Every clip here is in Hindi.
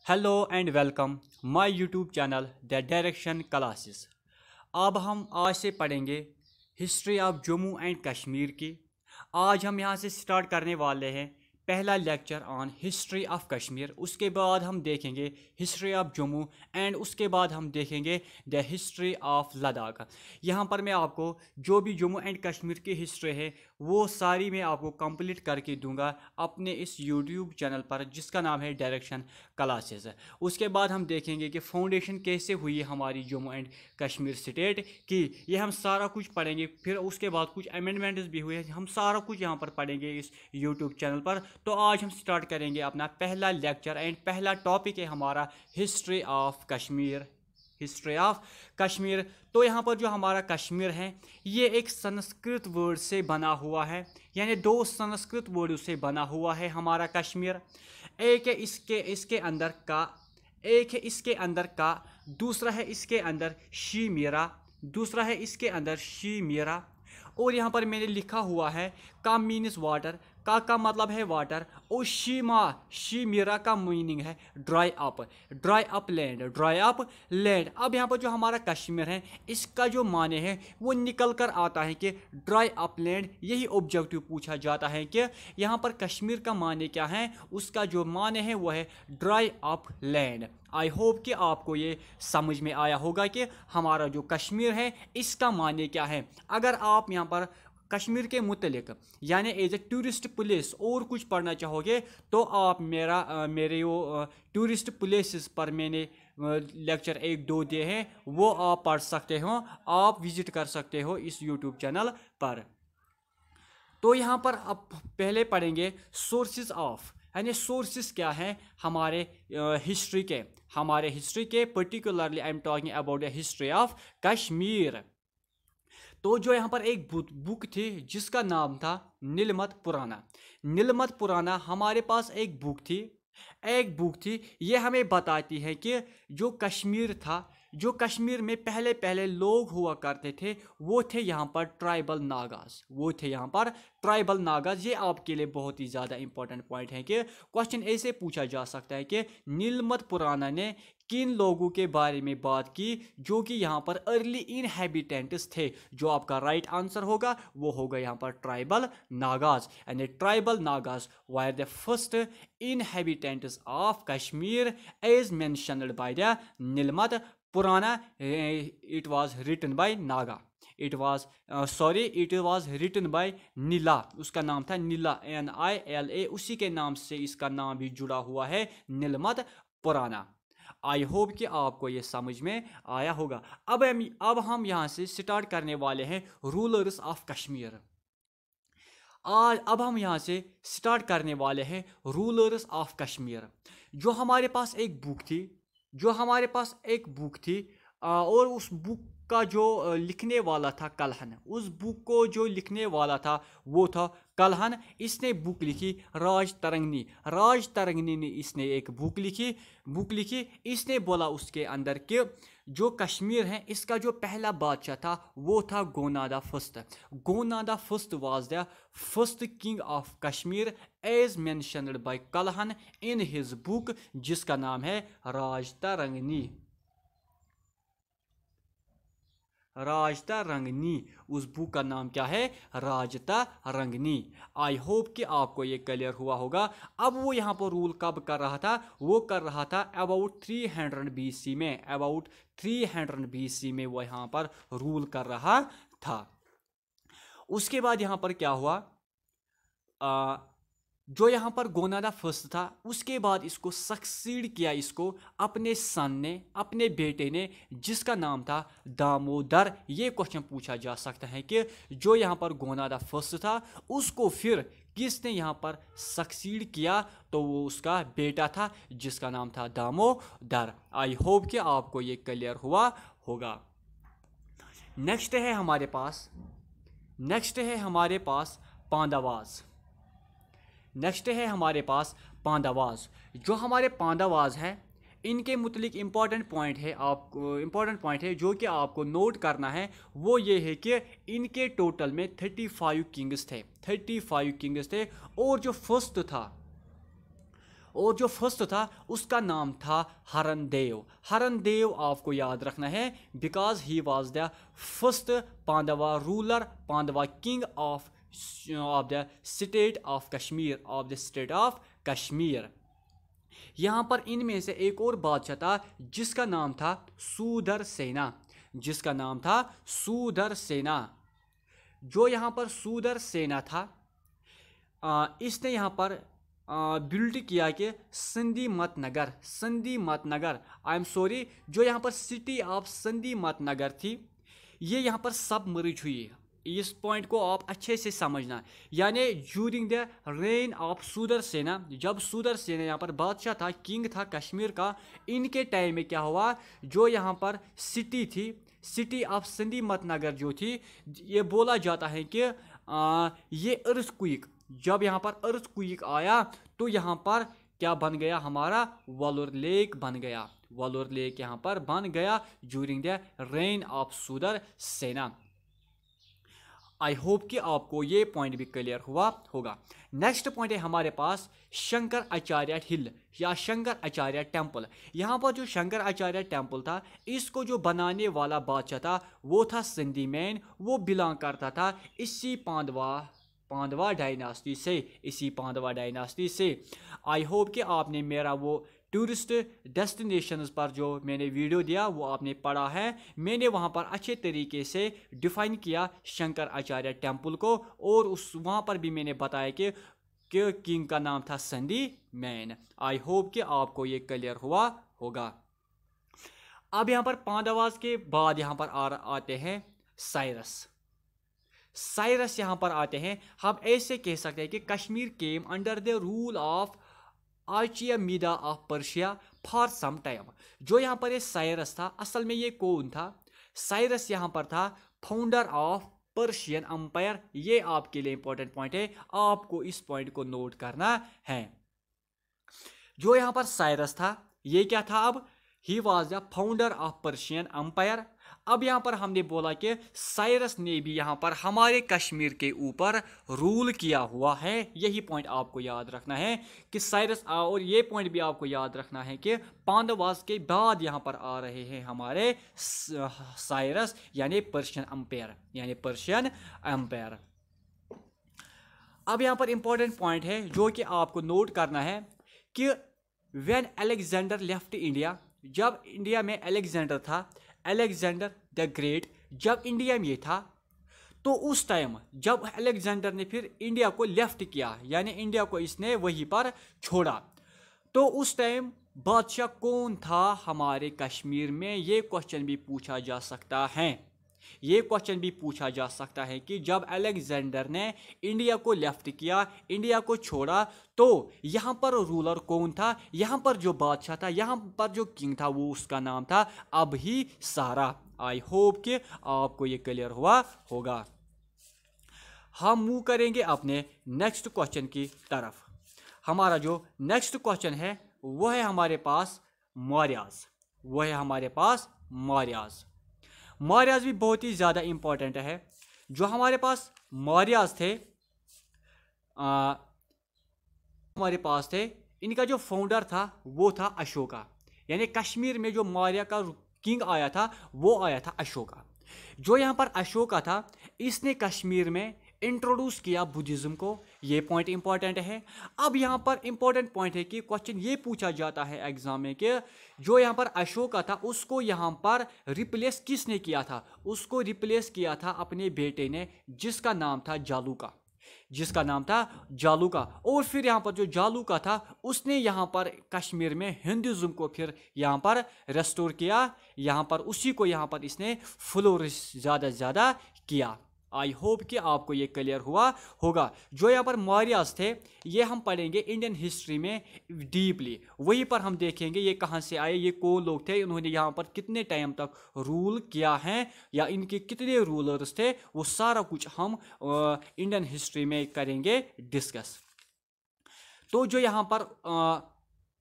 Hello and welcome my YouTube channel the direction classes. अब हम आज से पढ़ेंगे history of Jammu and Kashmir की। आज हम यहाँ से स्टार्ट करने वाले हैं पहला lecture on history of Kashmir. उसके बाद हम देखेंगे हिस्ट्री ऑफ जम्मू एंड उसके बाद हम देखेंगे द हिस्ट्री ऑफ लद्दाख। यहाँ पर मैं आपको जो भी जम्मू एंड कश्मीर की हिस्ट्री है वो सारी मैं आपको कंप्लीट करके दूंगा अपने इस यूट्यूब चैनल पर जिसका नाम है डायरेक्शन क्लासेस। उसके बाद हम देखेंगे कि फाउंडेशन कैसे हुई हमारी जम्मू एंड कश्मीर स्टेट की, ये हम सारा कुछ पढ़ेंगे। फिर उसके बाद कुछ अमेंडमेंट्स भी हुए, हम सारा कुछ यहाँ पर पढ़ेंगे इस यूट्यूब चैनल पर। तो आज हम स्टार्ट करेंगे अपना पहला लेक्चर एंड पहला टॉपिक है हमारा history of Kashmir. History of Kashmir. तो यहाँ पर जो हमारा कश्मीर है ये एक संस्कृत वर्ड से बना हुआ है, यानी दो संस्कृत वर्ड से बना हुआ है हमारा कश्मीर। एक है इसके अंदर का, एक है इसके अंदर का, दूसरा है इसके अंदर शीमीरा, दूसरा है इसके अंदर शीमीरा। और यहाँ पर मैंने लिखा हुआ है का मीन्स वाटर, का मतलब है वाटर, और शीमीरा का मीनिंग है dry up land, dry up land. अब यहाँ पर जो हमारा कश्मीर है इसका जो माने है वो निकल कर आता है कि ड्राई अप लैंड। यही ऑब्जेक्टिव पूछा जाता है कि यहाँ पर कश्मीर का माने क्या है, उसका जो माने है वो है ड्राई अप लैंड। आई होप कि आपको ये समझ में आया होगा कि हमारा जो कश्मीर है इसका माने क्या है। अगर आप यहाँ पर कश्मीर के मुतलिक यानी एज ए टूरिस्ट प्लेस और कुछ पढ़ना चाहोगे तो आप मेरे वो टूरिस्ट प्लेसेस पर मैंने लेक्चर 1-2 दिए हैं, वो आप पढ़ सकते हो, आप विजिट कर सकते हो इस यूट्यूब चैनल पर। तो यहाँ पर अब पहले पढ़ेंगे सोर्सेज ऑफ, यानी सोर्सेज क्या हैं हमारे हिस्ट्री के particularly I am talking about the history of Kashmir. तो जो यहाँ पर एक बुक थी जिसका नाम था नीलमत पुराना हमारे पास एक बुक थी। ये हमें बताती है कि जो कश्मीर था, जो कश्मीर में पहले लोग हुआ करते थे वो थे यहाँ पर ट्राइबल नागाज। ये आपके लिए बहुत ही ज़्यादा इंपॉर्टेंट पॉइंट है कि क्वेश्चन ऐसे पूछा जा सकता है कि नीलमत पुराना ने किन लोगों के बारे में बात की जो कि यहाँ पर अर्ली इनहैबिटेंट्स थे। जो आपका राइट आंसर होगा वो होगा यहाँ पर tribal Nagas. And tribal Nagas were the first inhabitants of Kashmir as mentioned by the Nilmat Purana. It was written by Naga. It was written by नीला, उसका नाम था नीला, NILA, उसी के नाम से इसका नाम भी जुड़ा हुआ है नीलमत पुराना। आई होप कि आपको ये समझ में आया होगा। अब हम यहाँ से स्टार्ट करने वाले हैं रूलर्स ऑफ कश्मीर। अब हम यहाँ से स्टार्ट करने वाले हैं रूलर्स ऑफ कश्मीर। जो हमारे पास एक बुक थी और उस बुक का जो लिखने वाला था कल्हन, उस बुक को जो लिखने वाला था वो था कल्हन। इसने बुक लिखी राज तरंगनी ने इसने एक बुक लिखी। इसने बोला उसके अंदर कि जो कश्मीर है इसका जो पहला बादशाह था वो था Gonanda first was the first king of Kashmir as mentioned by Kalhana in his book जिसका नाम है राजता रंगनी। उस बुक का नाम क्या है, राजता रंगनी। आई होप कि आपको ये क्लियर हुआ होगा। अब वो यहाँ पर रूल कब कर रहा था, वो कर रहा था अबाउट 300 BC में वो यहाँ पर रूल कर रहा था। उसके बाद यहाँ पर क्या हुआ, जो यहाँ पर गोनादा फर्स्ट था उसके बाद इसको सक्सीड किया इसको अपने सन ने, अपने बेटे ने, जिसका नाम था दामोदर। ये क्वेश्चन पूछा जा सकता है कि जो यहाँ पर गोनादा फर्स्ट था उसको फिर किसने यहाँ पर सक्सीड किया, तो वो उसका बेटा था जिसका नाम था दामोदर। आई होप कि आपको ये क्लियर हुआ होगा। नेक्स्ट है हमारे पास पांडवाज। जो हमारे पांडवाज हैं इनके मुतलिक इम्पॉर्टेंट पॉइंट है जो कि आपको नोट करना है। वो ये है कि इनके टोटल में 35 किंग्स थे और जो फर्स्ट था और जो फर्स्ट था उसका नाम था हरनदेव। हरनदेव आपको याद रखना है because he was the first Pandava ruler, Pandava king of the state of Kashmir, यहाँ पर इनमें से एक और बादशाह था जिसका नाम था सुदर्सेना, जो यहाँ पर सुदर्सेना था इसने यहाँ पर बिल्ड किया कि संधि मतनगर, आई एम सॉरी, जो यहाँ पर सिटी ऑफ संधि मतनगर थी ये यहाँ पर सबमर्ज हुई। इस पॉइंट को आप अच्छे से समझना, यानी ड्यूरिंग द रेन ऑफ सुदर्सेना, जब सुदर्सेना यहाँ पर बादशाह था, किंग था कश्मीर का, इनके टाइम में क्या हुआ, जो यहाँ पर सिटी थी, सिटी ऑफ संधि मतनगर जो थी, ये बोला जाता है कि ये अर्थक्वेक, जब यहाँ पर अर्थक्वेक आया तो यहाँ पर क्या बन गया, हमारा वलोर लेक बन गया, यहाँ पर बन गया during the reign of Sudarsena. I hope कि आपको ये पॉइंट भी क्लियर हुआ होगा। नेक्स्ट पॉइंट है हमारे पास शंकर आचार्य हिल या शंकर आचार्य टेम्पल। यहाँ पर जो शंकर आचार्य टेम्पल था इसको जो बनाने वाला बादशाह था वो था सिंधी मैन, वो बिलोंग करता था इसी पांडवा डायनास्टी से। आई होप कि आपने मेरा वो टूरिस्ट डेस्टिनेशंस पर जो मैंने वीडियो दिया वो आपने पढ़ा है। मैंने वहाँ पर अच्छे तरीके से डिफाइन किया शंकर आचार्य टेम्पल को, और वहाँ पर भी मैंने बताया कि किंग का नाम था संधि मैन। आई होप कि आपको ये क्लियर हुआ होगा। अब यहाँ पर पांडवास के बाद यहाँ पर आते हैं साइरस यहाँ पर आते हैं। हम ऐसे कह सकते हैं कि Kashmir came under the rule of Achaemenid of Persia for some time. जो यहाँ पर ये साइरस था, असल में ये कौन था? साइरस यहाँ पर था फाउंडर ऑफ पर्शियन अंपायर। ये आपके लिए इंपॉर्टेंट पॉइंट है, आपको इस पॉइंट को नोट करना है। जो यहाँ पर साइरस था ये क्या था? अब ही was the founder of Persian umpire. अब यहाँ पर हमने बोला कि साइरस ने भी यहाँ पर हमारे कश्मीर के ऊपर रूल किया हुआ है। यही पॉइंट आपको याद रखना है कि साइरस, और ये पॉइंट भी आपको याद रखना है कि पांडवास के बाद यहाँ पर आ रहे हैं हमारे साइरस यानी पर्शियन अंपायर। अब यहाँ पर इंपॉर्टेंट पॉइंट है जो कि आपको नोट करना है कि व्हेन अलेक्जेंडर लेफ्ट इंडिया, जब इंडिया में अलेक्जेंडर था, अलेक्जेंडर द ग्रेट जब इंडिया में था, तो उस टाइम जब अलेक्जेंडर ने फिर इंडिया को लेफ्ट किया यानी इंडिया को इसने वहीं पर छोड़ा, तो उस टाइम बादशाह कौन था हमारे कश्मीर में? ये क्वेश्चन भी पूछा जा सकता है कि जब अलेक्जेंडर ने इंडिया को लेफ्ट किया, इंडिया को छोड़ा, तो यहाँ पर रूलर कौन था? यहाँ पर जो बादशाह था, यहाँ पर जो किंग था, वो उसका नाम था अभिसारा। आई होप कि आपको ये क्लियर हुआ होगा। हम मूव करेंगे अपने नेक्स्ट क्वेश्चन की तरफ। हमारा जो नेक्स्ट क्वेश्चन है वो है हमारे पास मौर्याज। मौर्याज भी बहुत ही ज़्यादा इंपॉर्टेंट है। जो हमारे पास मौर्याज थे, इनका जो फाउंडर था वो था अशोका, यानी कश्मीर में जो मौर्य का किंग आया था वो आया था अशोका। जो यहाँ पर अशोका था इसने कश्मीर में इंट्रोड्यूस किया बुद्धिज्म को। ये पॉइंट इंपॉर्टेंट है। अब यहाँ पर इंपॉर्टेंट पॉइंट है कि क्वेश्चन ये पूछा जाता है एग्जाम में कि जो यहाँ पर अशोका था उसको यहाँ पर रिप्लेस किसने किया था? उसको रिप्लेस किया था अपने बेटे ने, जिसका नाम था जालूका। और फिर यहाँ पर जो जालूका था उसने यहाँ पर कश्मीर में हिंदुज़म को फिर यहाँ पर रेस्टोर किया, यहाँ पर उसी को यहाँ पर इसने फ्लोरिश ज़्यादा से ज़्यादा किया। आई होप कि आपको ये क्लियर हुआ होगा। जो यहाँ पर मौर्यास थे ये हम पढ़ेंगे इंडियन हिस्ट्री में डीपली, वहीं पर हम देखेंगे ये कहाँ से आए, ये कौन लोग थे, इन्होंने यहाँ पर कितने टाइम तक रूल किया है या इनके कितने रूलर्स थे, वो सारा कुछ हम इंडियन हिस्ट्री में करेंगे डिस्कस। तो जो यहाँ पर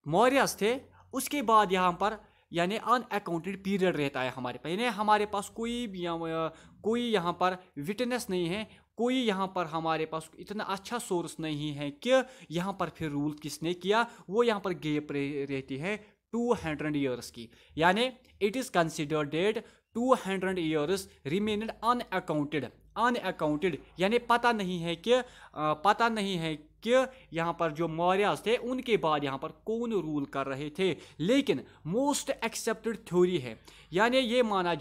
मौर्यास थे उसके बाद यहाँ पर यानी अनअकाउंटेड पीरियड रहता है हमारे पास, यानी हमारे पास कोई यहाँ पर विटनेस नहीं है, कोई यहाँ पर हमारे पास इतना अच्छा सोर्स नहीं है कि यहाँ पर फिर रूल किसने किया, वो यहाँ पर गैप रहती है 200 ईयर्स की, यानी it is considered that 200 years remained unaccounted, यानी पता नहीं है कि यहाँ पर जो मौर्यास थे उनके बाद यहाँ पर कौन रूल कर रहे थे। लेकिन मोस्ट एक्सेप्टेड थ्योरी है, यानी ये माना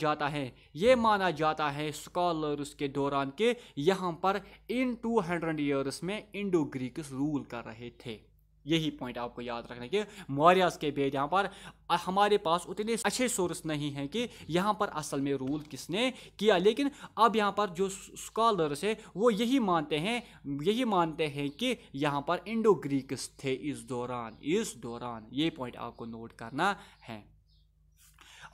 जाता है स्कॉलर्स के दौरान के यहाँ पर इन 200 ईयर्स में इंडो ग्रीक्स रूल कर रहे थे। यही पॉइंट आपको याद रखना कि मौर्यास के बाद यहाँ पर हमारे पास उतने अच्छे सोर्स नहीं हैं कि यहाँ पर असल में रूल किसने किया। लेकिन अब यहाँ पर जो स्कॉलर्स है वो यही मानते हैं कि यहाँ पर इंडो ग्रीक्स थे इस दौरान। ये पॉइंट आपको नोट करना है।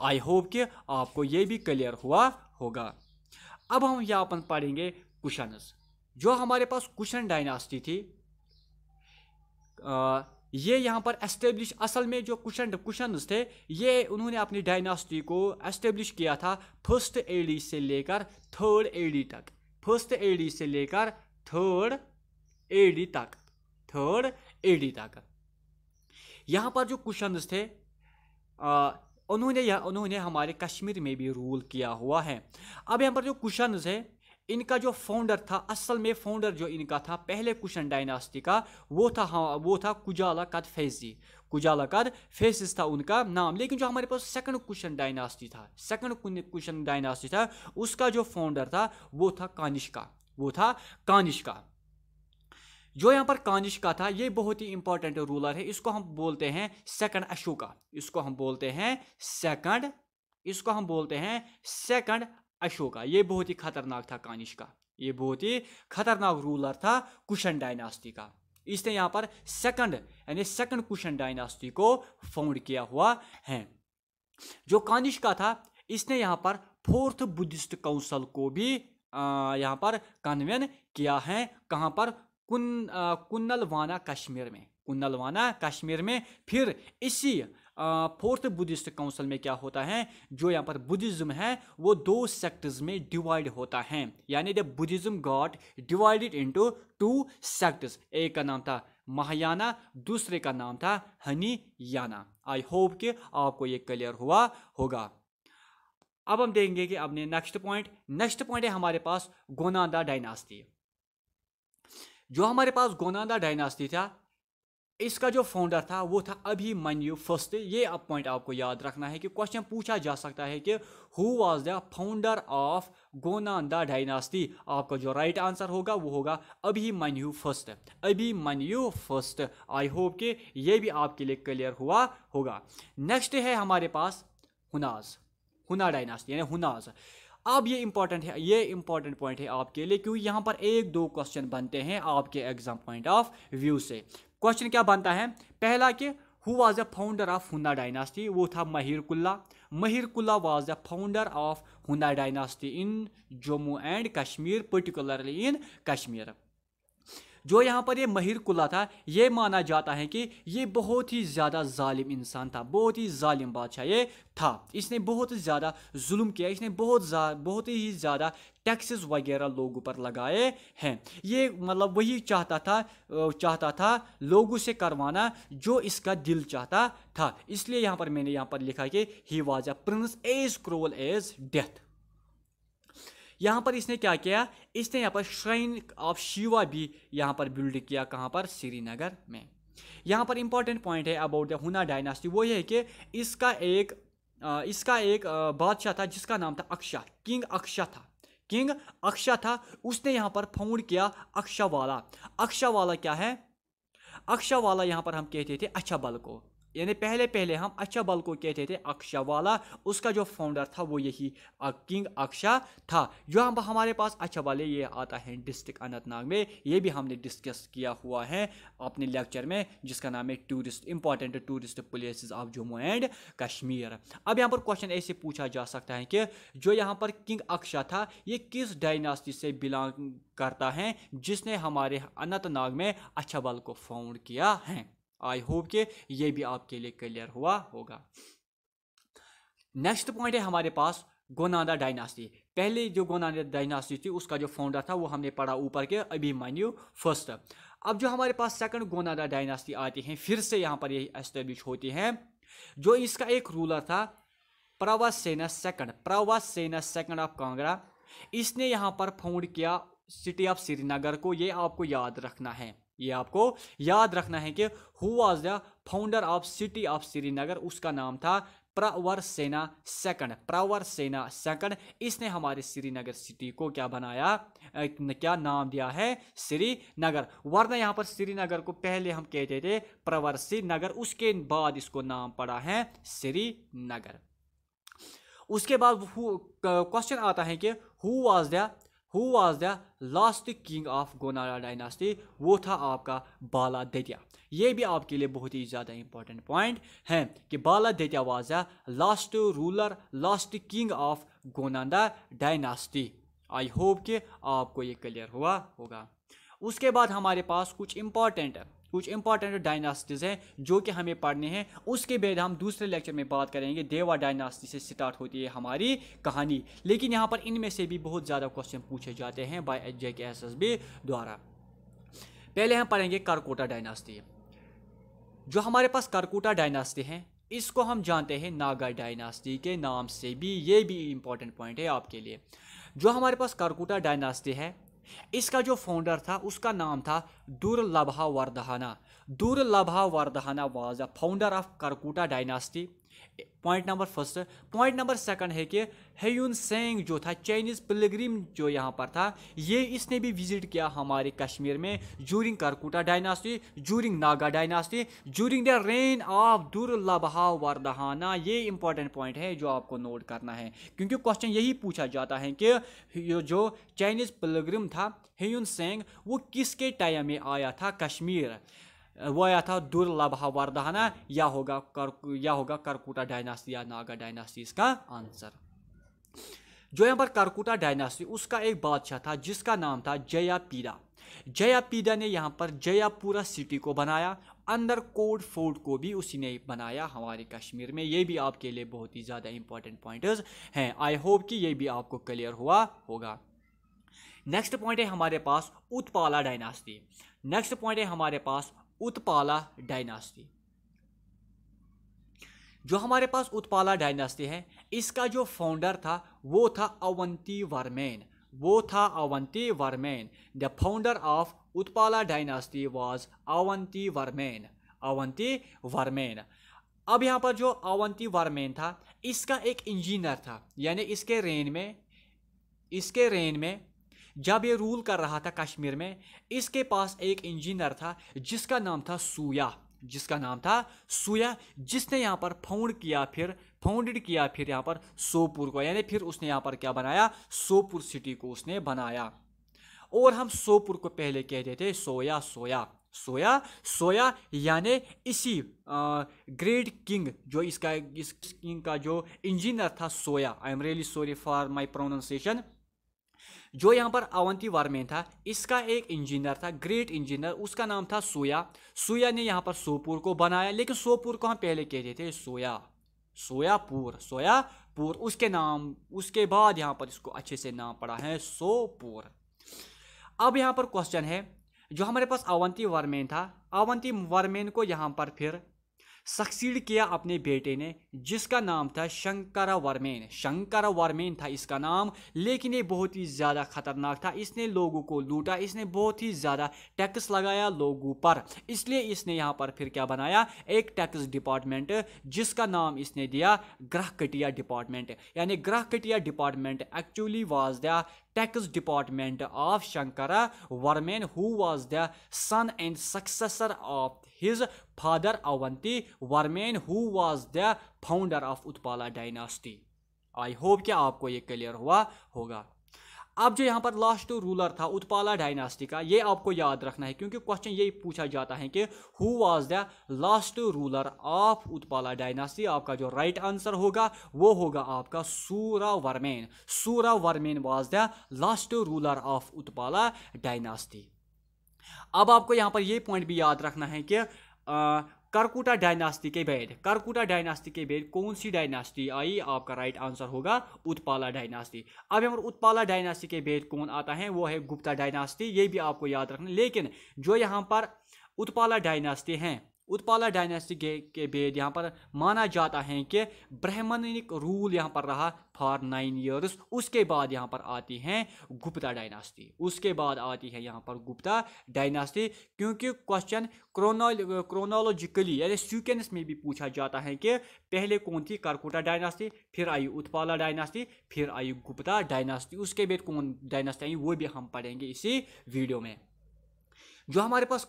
आई होप कि आपको ये भी क्लियर हुआ होगा। अब हम यहाँ पर पढ़ेंगे कुशन्स। जो हमारे पास कुशन डायनास्टी थी, ये यहाँ पर एस्टेब्लिश, असल में जो कुशन्स थे ये उन्होंने अपनी डायनास्टी को एस्टेब्लिश किया था 1st AD से लेकर 3rd AD तक। 1st AD से लेकर 3rd AD तक यहाँ पर जो कुशन्स थे उन्होंने हमारे कश्मीर में भी रूल किया हुआ है। अब यहाँ पर जो कुशन्स है, इनका जो फाउंडर था, असल में फाउंडर जो इनका था पहले कुशन डायनास्टी का, वो था कुजाला कद फेसिस था उनका नाम। लेकिन जो हमारे पास सेकंड कुशन डायनास्टी था, उसका जो फाउंडर था वो था कानिष्का। जो यहाँ पर कानिष्का था ये बहुत ही इंपॉर्टेंट रूलर है। इसको हम बोलते हैं सेकंड अशोका, इसको हम बोलते हैं सेकंड अशोका। ये बहुत ही खतरनाक था कानिष्का, ये बहुत ही खतरनाक रूलर था कुशन डायनास्टी का। इसने यहाँ पर सेकंड कुशन डायनास्टी को फाउंड किया हुआ है। जो कानिष्का था इसने यहाँ पर 4th बुद्धिस्ट काउंसिल को भी यहाँ पर कन्वेन किया है। कहाँ पर? कुन्नलवाना कश्मीर में। फिर इसी 4th बुद्धिस्ट काउंसिल में क्या होता है, जो यहाँ पर बुद्धिज्म है वो 2 सेक्ट्स में डिवाइड होता है, यानी the Buddhism got divided into 2 sects. एक का नाम था महायाना, दूसरे का नाम था हनीयाना। आई होप कि आपको ये क्लियर हुआ होगा। अब हम देखेंगे कि अपने नेक्स्ट पॉइंट है हमारे पास गोनांदा डायनास्टी। जो हमारे पास गोनांदा डायनास्टी था, इसका जो फाउंडर था वो था अभिमन्यु फर्स्ट। ये अब पॉइंट आपको याद रखना है कि क्वेश्चन पूछा जा सकता है कि who was the founder of Gonanda dynasty. आपका जो राइट आंसर होगा वो होगा अभिमन्यु फर्स्ट। आई होप कि ये भी आपके लिए क्लियर हुआ होगा। नेक्स्ट है हमारे पास हुना डायनास्टी, यानी हुनाज। अब ये इंपॉर्टेंट पॉइंट है आपके लिए, क्योंकि यहाँ पर 1-2 क्वेश्चन बनते हैं आपके एग्जाम पॉइंट ऑफ व्यू से। क्वेश्चन क्या बनता है? पहला कि who was the founder of हुना डायनास्टी, वो था महिर कुल्ला वाज द फाउंडर ऑफ हुना dynasty in Jammu and Kashmir, particularly in Kashmir. जो यहाँ पर ये महिर कुल्ला था, ये माना जाता है कि ये बहुत ही ज़्यादा जालिम इंसान था, बहुत ही जालिम बादशाह ये था। इसने बहुत ज़्यादा जुल्म किया, इसने बहुत ही ज़्यादा टैक्सेस वगैरह लोगों पर लगाए हैं। ये मतलब वही चाहता था लोगों से करवाना जो इसका दिल चाहता था। इसलिए यहाँ पर मैंने यहाँ पर लिखा कि he was a prince as cruel as death. यहाँ पर इसने क्या किया? इसने यहाँ पर श्राइन ऑफ शिवा भी यहाँ पर बिल्ड किया। कहाँ पर? श्रीनगर में। यहाँ पर इंपॉर्टेंट पॉइंट है अबाउट द हुना डायनास्टी, वो ये है कि इसका एक बादशाह था जिसका नाम था अक्षा, किंग अक्षा था। उसने यहाँ पर फाउंड किया अक्षावाला क्या है? अक्षावाला यहाँ पर हम कहते थे अक्षाबल को, यानी पहले हम अक्षाबल को कहते थे अक्षावाला। उसका जो फाउंडर था वो यही किंग अक्षा था। जो हमारे पास अक्षाबल है ये आता है डिस्ट्रिक्ट अनंतनाग में। ये भी हमने डिस्कस किया हुआ है अपने लेक्चर में, जिसका नाम है important tourist places of Jammu and Kashmir. अब यहाँ पर क्वेश्चन ऐसे पूछा जा सकता है कि जो यहाँ पर किंग अक्षा था ये किस डायनास्टी से बिलोंग करता है जिसने हमारे अनंतनाग में अक्षाबल को फाउंड किया है। आई होप कि ये भी आपके लिए क्लियर हुआ होगा। नेक्स्ट पॉइंट है हमारे पास गोनादा डायनास्टी। पहले जो गोनादा डायनास्टी थी उसका जो फाउंडर था वो हमने पढ़ा ऊपर के अभिमन्यु फर्स्ट। अब जो हमारे पास सेकंड गोनादा डायनास्टी आती हैं, फिर से यहाँ पर ये एस्टेब्लिश होती हैं। जो इसका एक रूलर था प्रवासेना सेकंड ऑफ कांगड़ा, इसने यहाँ पर फाउंड किया सिटी ऑफ श्रीनगर को। ये आपको याद रखना है, ये आपको याद रखना है कि who was the founder of city of Srinagar, उसका नाम था प्रवरसेना सेकंड। इसने हमारे श्रीनगर सिटी को क्या बनाया, क्या नाम दिया है, श्रीनगर। वरना यहाँ पर श्रीनगर को पहले हम कहते थे प्रवरसी नगर, उसके बाद इसको नाम पड़ा है श्रीनगर। उसके बाद क्वेश्चन आता है कि who was the last king of Gonanda dynasty, वो था आपका बालादित्य। ये भी आपके लिए बहुत ही ज़्यादा इंपॉर्टेंट पॉइंट है कि Baladitya was the last ruler, last king of Gonanda dynasty. I hope कि आपको ये क्लियर हुआ होगा। उसके बाद हमारे पास कुछ इंपॉर्टेंट डायनास्टीज हैं जो कि हमें पढ़ने हैं। उसके बाद हम दूसरे लेक्चर में बात करेंगे देवा डायनास्टी से स्टार्ट होती है हमारी कहानी। लेकिन यहाँ पर इनमें से भी बहुत ज़्यादा क्वेश्चन पूछे जाते हैं बाय JKSSB द्वारा। पहले हम पढ़ेंगे करकोटा डायनास्टी। जो हमारे पास करकोटा डायनास्टी है इसको हम जानते हैं नागा डायनास्टी के नाम से भी। ये भी इंपॉर्टेंट पॉइंट है आपके लिए। जो हमारे पास करकोटा डायनास्टी है इसका जो फाउंडर था उसका नाम था Durlabha Vardhana was the founder of Karkota dynasty. Point number first. Point number second है कि ह्यून सेंग जो था चाइनीज पिलग्रिम जो यहाँ पर था, ये इसने भी विजिट किया हमारे कश्मीर में during Karkota dynasty, during Naga dynasty, during the reign of Durlabha Vardhana. ये इंपॉर्टेंट पॉइंट है जो आपको नोट करना है, क्योंकि क्वेश्चन यही पूछा जाता है कि जो चाइनीज पिलग्रिम था ह्यून सेंग वो किसके टाइम में आया था कश्मीर, वो आया था दुर्लभा वर्धना या होगा करकोटा डायनास्टी या नागा डायनास्टी इसका आंसर। जो यहाँ पर करकोटा डायनास्टी उसका एक बादशाह था जिसका नाम था जयापीदा ने यहाँ पर जयापुरा सिटी को बनाया। अंदर कोट फोर्ट को भी उसी ने बनाया हमारे कश्मीर में। ये भी आपके लिए बहुत ही ज़्यादा इंपॉर्टेंट पॉइंट्स हैं। आई होप कि ये भी आपको क्लियर हुआ होगा। नेक्स्ट पॉइंट है हमारे पास उत्पाला डायनास्टी। जो हमारे पास उत्पाला डायनास्टी है इसका जो फाउंडर था वो था Avanti Varman. The founder of Utpala dynasty was Avanti Varman. अब यहाँ पर जो अवंती वर्मन था इसका एक इंजीनियर था, यानी इसके रेन में जब ये रूल कर रहा था कश्मीर में, इसके पास एक इंजीनियर था जिसका नाम था सूया, जिसने यहाँ पर फाउंडेड किया फिर यहाँ पर सोपुर को, यानी फिर उसने यहाँ पर क्या बनाया, सोपुर सिटी को उसने बनाया। और हम सोपुर को पहले कहते थे सोया यानी इसी ग्रेट किंग जो इस किंग का जो इंजीनियर था Suyya. I am really sorry for my pronunciation. जो यहाँ पर अवंती वर्मन था इसका एक इंजीनियर था, ग्रेट इंजीनियर, उसका नाम था सोया ने यहाँ पर सोपुर को बनाया। लेकिन सोपुर को हम पहले कहते थे सोयापुर। उसके बाद यहाँ पर इसको अच्छे से नाम पड़ा है सोपुर। अब यहाँ पर क्वेश्चन है, जो हमारे पास अवंती वर्मन था, अवंती वर्मन को यहाँ पर फिर सक्सीड किया अपने बेटे ने जिसका नाम था शंकरा वर्मन था इसका नाम। लेकिन ये बहुत ही ज़्यादा खतरनाक था, इसने लोगों को लूटा, इसने बहुत ही ज़्यादा टैक्स लगाया लोगों पर। इसलिए इसने यहाँ पर फिर क्या बनाया, एक टैक्स डिपार्टमेंट जिसका नाम इसने दिया ग्रहकटिया डिपार्टमेंट। यानी Grihakritya department actually was the tax department of Shankara Varman who was the son and successor of his father Avanti Varman who was the founder of Utpala dynasty. I hope कि आपको ये क्लियर हुआ होगा। अब जो यहाँ पर लास्ट रूलर था उत्पाला डायनास्टी का, ये आपको याद रखना है क्योंकि क्वेश्चन यही पूछा जाता है कि who was the last ruler of Utpala dynasty. आपका जो राइट आंसर होगा वो होगा आपका सूरा Varman was the last ruler of Utpala dynasty. अब आपको यहाँ पर ये पॉइंट भी याद रखना है कि करकुटा डायनास्टी के बाद, करकुटा डायनास्टी के बाद कौन सी डायनास्टी आई? आपका राइट आंसर होगा उत्पाला डायनास्टी। अब यहाँ पर उत्पाला डायनास्टी के बाद कौन आता है? वो है गुप्ता डायनास्टी। ये भी आपको याद रखना। लेकिन जो यहाँ पर उत्पाला डायनास्टी हैं, उत्पाला डायनास्टी के बाद यहाँ पर माना जाता है कि ब्राह्मणिक रूल यहाँ पर रहा फॉर 9 ईयर्स। उसके बाद यहाँ पर आती हैं गुप्ता डायनास्टी, उसके बाद आती है यहाँ पर गुप्ता डायनास्टी। क्योंकि क्वेश्चन क्रोनोलॉजिकली यानी सीक्वेंस में भी पूछा जाता है कि पहले कौन थी? करकुटा डायनास्टी, फिर आई उत्पाला डायनास्टी, फिर आई गुप्ता डायनास्टी, उसके बाद कौन डायनास्टी आई वो भी हम पढ़ेंगे इसी वीडियो में। जो हमारे पास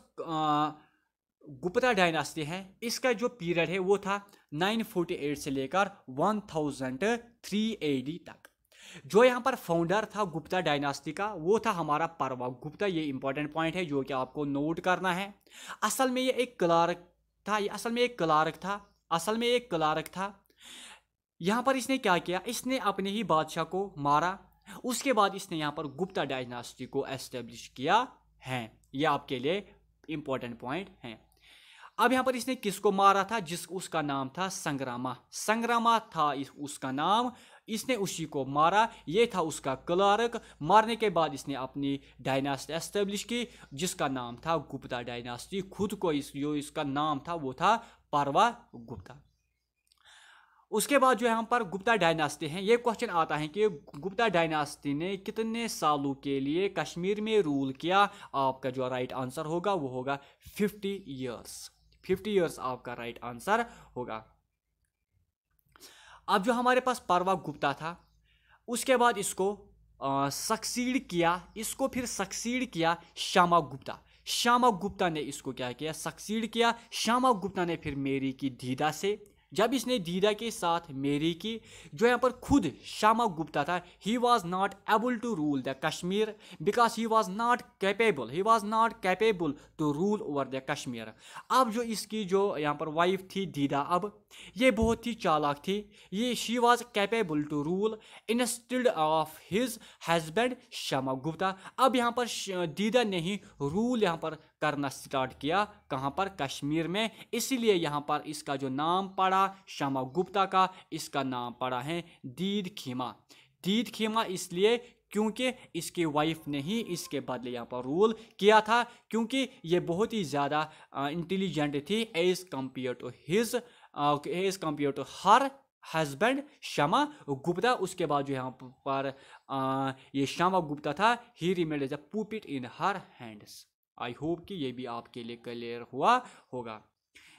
गुप्ता डायनास्टी है, इसका जो पीरियड है वो था 948 से लेकर 1003 AD तक। जो यहाँ पर फाउंडर था गुप्ता डायनास्टी का वो था हमारा परवा गुप्ता। ये इंपॉर्टेंट पॉइंट है जो कि आपको नोट करना है। असल में ये एक क्लार्क था, असल में एक क्लार्क था। यहाँ पर इसने क्या किया? इसने अपने ही बादशाह को मारा। उसके बाद इसने यहाँ पर गुप्ता डायनास्टी को एस्टेब्लिश किया है। ये आपके लिए इंपॉर्टेंट पॉइंट है। अब यहाँ पर इसने किसको मारा था? उसका नाम था संग्रामा। संग्रामा था उसका नाम, इसने उसी को मारा। ये था उसका क्लार्क। मारने के बाद इसने अपनी डायनास्टी एस्टेब्लिश की जिसका नाम था गुप्ता डायनास्टी। खुद को जो इसका नाम था वो था परवा गुप्ता। उसके बाद जो यहाँ पर गुप्ता डायनास्टी है, ये क्वेश्चन आता है कि गुप्ता डायनास्टी ने कितने सालों के लिए कश्मीर में रूल किया? आपका जो राइट आंसर होगा वो होगा 50 ईयर्स। 50 ईयर्स आपका राइट आंसर होगा। अब जो हमारे पास परवा गुप्ता था, उसके बाद इसको सक्सीड किया श्यामा गुप्ता। श्यामा गुप्ता ने इसको क्या किया? सक्सीड किया। श्यामा गुप्ता ने फिर मेरी की दीदा से। जब इसने दीदा के साथ मेरी की, जो यहाँ पर खुद श्यामा गुप्ता था, he was not able to rule the Kashmir because he was not capable to rule over the Kashmir. अब जो इसकी जो यहाँ पर वाइफ थी दीदा, अब ये बहुत ही चालाक थी। ये she was capable to rule instead of his husband Shyama Gupta. अब यहाँ पर दीदा ने ही रूल यहाँ पर करना स्टार्ट किया। कहाँ पर? कश्मीर में। इसीलिए यहाँ पर इसका जो नाम पड़ा श्यामा गुप्ता का, इसका नाम पड़ा है दीद खीमा। दीद खीमा इसलिए क्योंकि इसकी वाइफ ने ही इसके बदले यहाँ पर रूल किया था, क्योंकि ये बहुत ही ज़्यादा इंटेलिजेंट थी as compare to her husband Shyama Gupta. उसके बाद जो यहाँ पर ये श्यामा गुप्ता था, he remained as a puppet in her hands. I hope कि ये भी आपके लिए क्लियर हुआ होगा।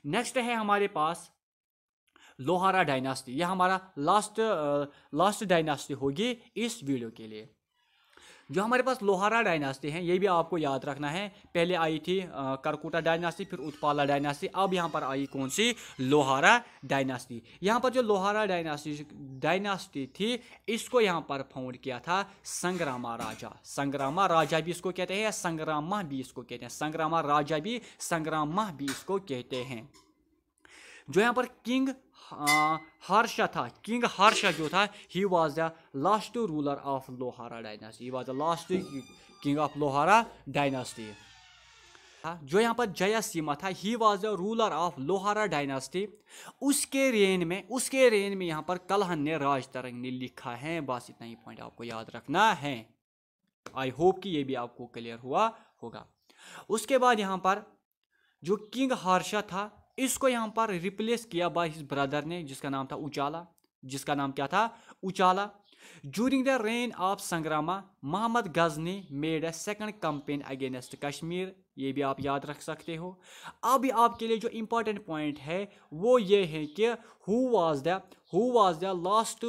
नेक्स्ट है हमारे पास लोहारा डायनास्टी। यह हमारा लास्ट डायनास्टी होगी इस वीडियो के लिए। जो हमारे पास लोहारा डायनास्टी है, ये भी आपको याद रखना है। पहले आई थी करकुटा डायनास्टी, फिर उत्पाला डायनास्टी, अब यहाँ पर आई कौन सी? लोहारा डायनास्टी। यहाँ पर जो लोहारा डायनास्टी थी, इसको यहाँ पर फाउंड किया था संग्रामा राजा। संग्रामा राजा भी इसको कहते हैं या संग्रामा भी इसको कहते हैं। संग्रामा राजा भी, संग्रामा भी इसको कहते हैं। जो यहाँ पर किंग हर्षा था, किंग हर्षा जो था, he was the last ruler of Lohara dynasty. He was the last king of Lohara dynasty. जो यहाँ पर जयसिम्हा था, he was the ruler of Lohara dynasty. उसके रेन में यहाँ पर कलहन ने राजतरंग ने लिखा है। बस इतना ही पॉइंट आपको याद रखना है। आई होप कि ये भी आपको क्लियर हुआ होगा। उसके बाद यहाँ पर जो किंग हर्षा था, इसको यहाँ पर रिप्लेस किया बाय हिज ब्रदर ने, जिसका नाम था उचाला। जिसका नाम क्या था? Uchala. During the reign of Sangrama, Mohammad Ghazni made a second campaign against Kashmir. ये भी आप याद रख सकते हो। अब आपके लिए जो इंपॉर्टेंट पॉइंट है वो ये है कि who was the last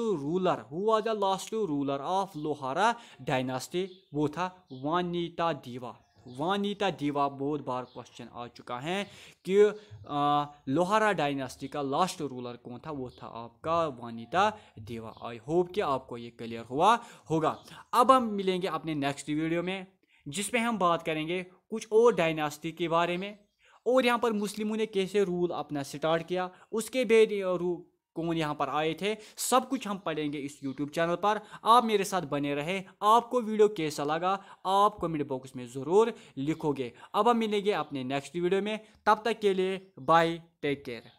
ruler of Lohara dynasty? वो था वानीता दीवा। वानीता दीवा बहुत बार क्वेश्चन आ चुका है कि लोहारा डायनास्टी का लास्ट रूलर कौन था? वो था आपका वानीता दीवा। आई होप कि आपको ये क्लियर हुआ होगा। अब हम मिलेंगे अपने नेक्स्ट वीडियो में, जिसमें हम बात करेंगे कुछ और डायनास्टी के बारे में, और यहाँ पर मुस्लिमों ने कैसे रूल अपना स्टार्ट किया, उसके बाद कौन यहाँ पर आए थे, सब कुछ हम पढ़ेंगे इस यूट्यूब चैनल पर। आप मेरे साथ बने रहे। आपको वीडियो कैसा लगा आप कमेंट बॉक्स में ज़रूर लिखोगे। अब हम मिलेंगे अपने नेक्स्ट वीडियो में, तब तक के लिए बाय, टेक केयर।